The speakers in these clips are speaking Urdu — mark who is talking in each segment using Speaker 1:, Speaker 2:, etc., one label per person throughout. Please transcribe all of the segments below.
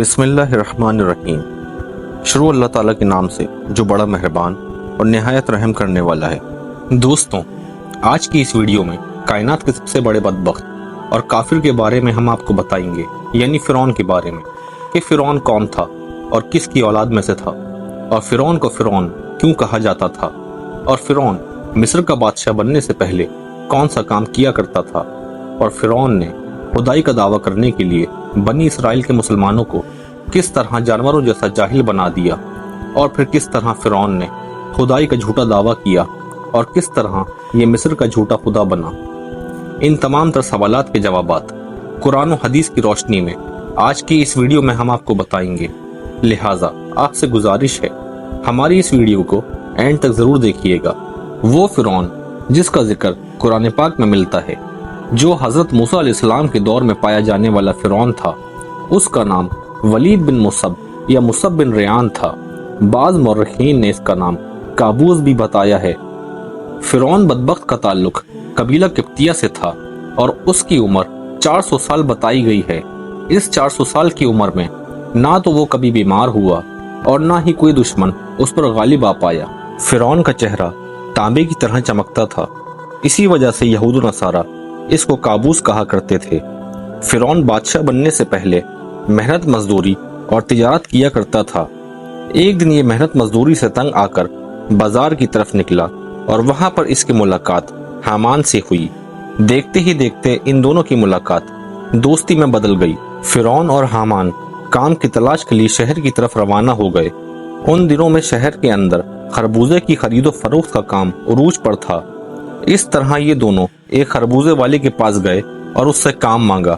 Speaker 1: بسم اللہ الرحمن الرحیم۔ شروع اللہ تعالیٰ کے نام سے جو بڑا مہربان اور نہایت رحم کرنے والا ہے۔ دوستوں، آج کی اس ویڈیو میں کائنات کے سب سے بڑے بدبخت اور کافر کے بارے میں ہم آپ کو بتائیں گے، یعنی فرعون کے بارے میں، کہ فرعون کون تھا اور کس کی اولاد میں سے تھا، اور فرعون کو فرعون کیوں کہا جاتا تھا، اور فرعون مصر کا بادشاہ بننے سے پہلے کون سا کام کیا کرتا تھا، اور فرعون نے خدائی کا دعویٰ کرنے کے لیے بنی اسرائیل کے مسلمانوں کو کس طرح جانوروں جیسا جاہل بنا دیا، اور پھر کس طرح فرعون نے خدائی کا جھوٹا دعویٰ کیا اور کس طرح یہ مصر کا جھوٹا خدا بنا۔ ان تمام تر سوالات کے جوابات قرآن و حدیث کی روشنی میں آج کی اس ویڈیو میں ہم آپ کو بتائیں گے، لہٰذا آپ سے گزارش ہے ہماری اس ویڈیو کو اینڈ تک ضرور دیکھیے گا۔ وہ فرعون جس کا ذکر قرآن پاک میں ملتا ہے، جو حضرت موسیٰ علیہ السلام کے دور میں پایا جانے والا فرعون تھا، اس کا نام ولید بن مصب یا مصب بن ریان تھا۔ بعض مورخین نے اس کا نام قابوس بھی بتایا ہے۔ فرعون بدبخت کا تعلق قبیلہ قبطیہ سے تھا اور اس کی عمر 400 سال بتائی گئی ہے۔ اس 400 سال کی عمر میں نہ تو وہ کبھی بیمار ہوا اور نہ ہی کوئی دشمن اس پر غالب آ پایا۔ فرعون کا چہرہ تانبے کی طرح چمکتا تھا، اسی وجہ سے یہود و نصارہ اس کو قابوس کہا کرتے تھے۔ فرعون بادشاہ بننے سے پہلے محنت مزدوری اور تجارت کیا کرتا تھا۔ ایک دن یہ محنت مزدوری سے تنگ آ کر بازار کی طرف نکلا اور وہاں پر اس کی ملاقات حامان سے ہوئی۔ دیکھتے ہی دیکھتے ان دونوں کی ملاقات دوستی میں بدل گئی۔ فرعون اور حامان کام کی تلاش کے لیے شہر کی طرف روانہ ہو گئے۔ ان دنوں میں شہر کے اندر خربوزے کی خرید و فروخت کا کام عروج پر تھا۔ اس طرح یہ دونوں ایک خربوزے والے کے پاس گئے اور اس سے کام مانگا۔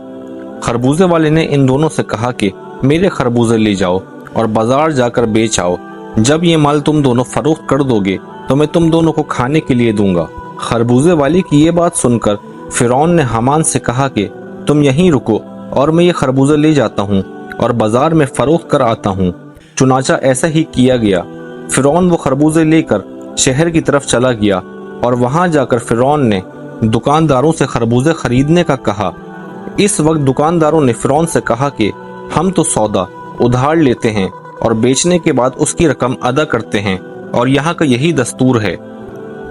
Speaker 1: خربوزے والے نے ان دونوں سے کہا کہ میرے خربوزے لے جاؤ اور بازار جا کر بیچ آؤ۔ جب یہ مال تم دونوں فروخت کر دو گے تو میں تم دونوں کو کھانے کے لیے دوں گا۔ خربوزے والی کی یہ بات سن کر فرعون نے حامان سے کہا کہ تم یہیں رکو اور میں یہ خربوزے لے جاتا ہوں اور بازار میں فروخت کر آتا ہوں۔ چنانچہ ایسا ہی کیا گیا۔ فرعون وہ خربوزے لے کر شہر کی طرف چلا گیا اور وہاں جا کر فرعون نے دکانداروں سے خربوزے خریدنے کا کہا۔ اس وقت دکانداروں نے فرعون سے کہا کہ ہم تو سودا ادھار لیتے ہیں اور بیچنے کے بعد اس کی رقم ادا کرتے ہیں، اور یہاں کا یہی دستور ہے۔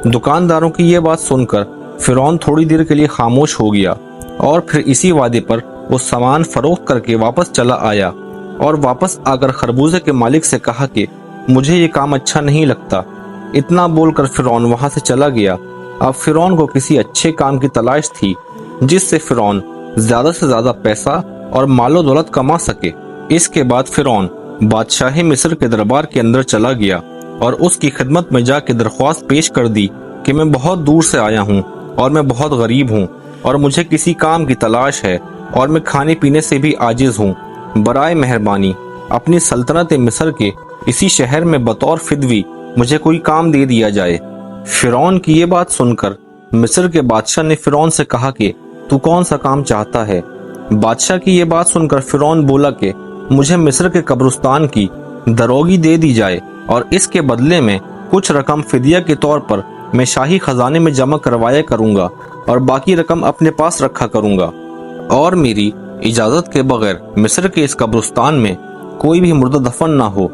Speaker 1: دکانداروں کی یہ بات سن کر فرعون تھوڑی دیر کے لیے خاموش ہو گیا اور پھر اسی وعدے پر وہ سامان فروخت کر کے واپس چلا آیا اور واپس آ کر خربوزے کے مالک سے کہا کہ مجھے یہ کام اچھا نہیں لگتا۔ اتنا بول کر فرعون وہاں سے چلا گیا۔ اب فرعون کو کسی اچھے کام کی تلاش تھی جس سے فرعون زیادہ سے زیادہ پیسہ اور مال و دولت کما سکے۔ اس کے بعد فرعون بادشاہ مصر کے دربار کے اندر چلا گیا اور اس کی خدمت میں جا کے درخواست پیش کر دی کہ میں بہت دور سے آیا ہوں اور میں بہت غریب ہوں اور مجھے کسی کام کی تلاش ہے اور میں کھانے پینے سے بھی عاجز ہوں۔ برائے مہربانی اپنی سلطنت مصر کے اسی شہر میں بطور فدوی مجھے کوئی کام دے دیا جائے۔ فرعون کی یہ بات سن کر مصر کے بادشاہ نے فرعون سے کہا کہ تو کون سا کام چاہتا ہے؟ بادشاہ کی یہ بات سن کر فرعون بولا کہ مجھے مصر کے قبرستان کی دروگی دے دی جائے اور اس کے بدلے میں کچھ رقم فدیہ کے طور پر میں شاہی خزانے میں جمع کروایا کروں گا اور باقی رقم اپنے پاس رکھا کروں گا، اور میری اجازت کے بغیر مصر کے اس قبرستان میں کوئی بھی مردہ دفن نہ ہو۔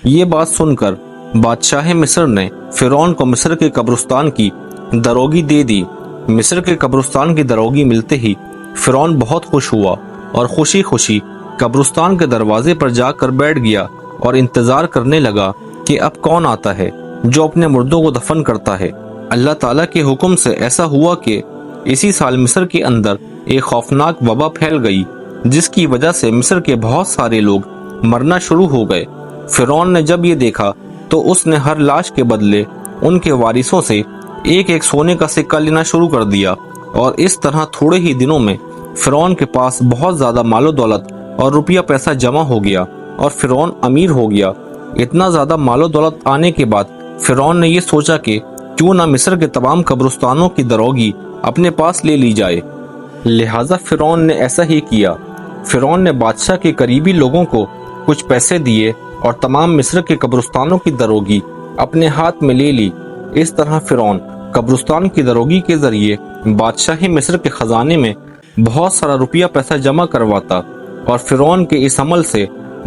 Speaker 1: یہ بات سن کر بادشاہ مصر نے فرعون کو مصر کے قبرستان کی دروگی دے دی۔ مصر کے قبرستان کی دروگی ملتے ہی فرعون بہت خوش ہوا اور خوشی خوشی قبرستان کے دروازے پر جا کر بیٹھ گیا اور انتظار کرنے لگا کہ اب کون آتا ہے جو اپنے مردوں کو دفن کرتا ہے۔ اللہ تعالیٰ کے حکم سے ایسا ہوا کہ اسی سال مصر کے اندر ایک خوفناک وبا پھیل گئی، جس کی وجہ سے مصر کے بہت سارے لوگ مرنا شروع ہو گئے۔ فرعون نے جب یہ دیکھا تو اس نے ہر لاش کے بدلے ان کے وارثوں سے ایک ایک سونے کا سکہ لینا شروع کر دیا، اور اس طرح تھوڑے ہی دنوں میں فرعون کے پاس بہت زیادہ مال و دولت اور روپیہ پیسہ جمع ہو گیا اور فرعون امیر ہو گیا۔ اتنا زیادہ مال و دولت آنے کے بعد فرعون نے یہ سوچا کہ کیوں نہ مصر کے تمام قبرستانوں کی دروگی اپنے پاس لے لی جائے۔ لہٰذا فرعون نے ایسا ہی کیا۔ فرعون نے بادشاہ کے قریبی لوگوں کو کچھ پیسے دیے اور تمام مصر کے قبرستانوں کی دروگی اپنے ہاتھ میں لے لی۔ اس طرح فرعون قبرستان کی دروگی کے ذریعے بادشاہ مصر کے خزانے میں بہت سارا روپیہ پیسہ جمع کرواتا اور فرعون کے اس عمل سے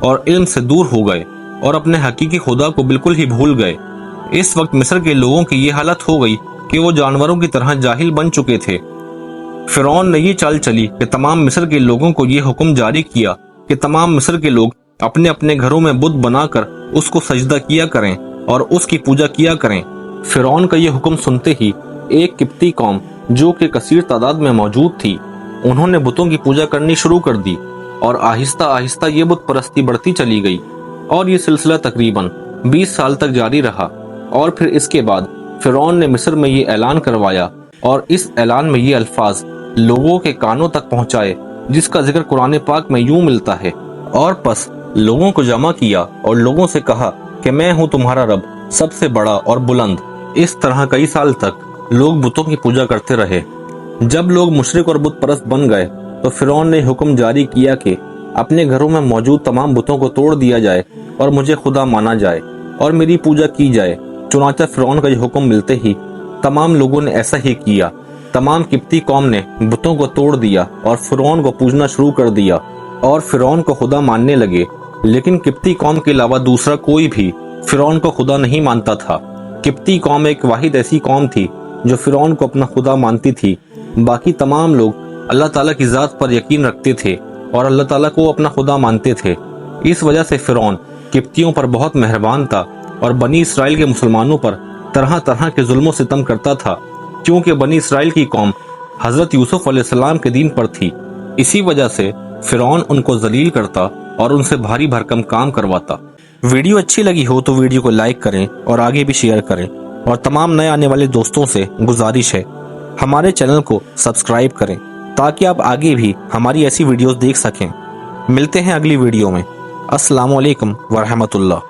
Speaker 1: اور علم سے دور ہو گئے اور اپنے حقیقی خدا کو بالکل ہی بھول گئے۔ اس وقت مصر کے لوگوں کی یہ حالت ہو گئی کہ وہ جانوروں کی طرح جاہل بن چکے تھے۔ فرعون نے یہ چال چلی کہ تمام مصر کے لوگوں کو یہ حکم جاری کیا کہ تمام مصر کے لوگ اپنے اپنے گھروں میں بت بنا کر اس کو سجدہ کیا کریں اور اس کی پوجا کیا کریں۔ فرعون کا یہ حکم سنتے ہی ایک قبطی قوم جو کہ کثیر تعداد میں موجود تھی، انہوں نے بتوں کی پوجا کرنی شروع کر دی اور آہستہ آہستہ یہ بت پرستی بڑھتی چلی گئی اور یہ سلسلہ تقریباً 20 سال تک جاری رہا۔ اور پھر اس کے بعد فرعون نے مصر میں یہ اعلان کروایا اور اس اعلان میں یہ الفاظ لوگوں کے کانوں تک پہنچائے جس کا ذکر قرآن پاک میں یوں ملتا ہے، اور پس لوگوں کو جمع کیا اور لوگوں سے کہا کہ میں ہوں تمہارا رب سب سے بڑا اور بلند۔ اس طرح کئی سال تک لوگ بتوں کی پوجا کرتے رہے۔ جب لوگ مشرک اور بت پرست بن گئے تو فرعون نے حکم جاری کیا کہ اپنے گھروں میں موجود تمام بتوں کو توڑ دیا جائے اور مجھے خدا مانا جائے اور میری پوجا کی جائے۔ چنانچہ فرعون کا یہ حکم ملتے ہی تمام لوگوں نے ایسا ہی کیا۔ تمام قبطی قوم نے بتوں کو توڑ دیا اور فرعون کو پوجنا شروع کر دیا اور فرعون کو خدا ماننے لگے۔ لیکن قبطی قوم کے علاوہ دوسرا کوئی بھی فرعون کو خدا نہیں مانتا تھا۔ قبطی قوم ایک واحد ایسی قوم تھی جو فرعون کو اپنا خدا مانتی تھی۔ باقی تمام لوگ اللہ تعالیٰ کی ذات پر یقین رکھتے تھے اور اللہ تعالیٰ کو اپنا خدا مانتے تھے۔ اس وجہ سے فرعون قبطیوں پر بہت مہربان تھا اور بنی اسرائیل کے مسلمانوں پر طرح طرح کے ظلم و ستم کرتا تھا، کیونکہ بنی اسرائیل کی قوم حضرت یوسف علیہ السلام کے دین پر تھی۔ اسی وجہ سے فرعون ان کو ذلیل کرتا اور ان سے بھاری بھرکم کام کرواتا۔ ویڈیو اچھی لگی ہو تو ویڈیو کو لائک کریں اور آگے بھی شیئر کریں، اور تمام نئے آنے والے دوستوں سے گزارش ہے ہمارے چینل کو سبسکرائب کریں تاکہ آپ آگے بھی ہماری ایسی ویڈیوز دیکھ سکیں۔ ملتے ہیں اگلی ویڈیو میں۔ السلام علیکم ورحمۃ اللہ۔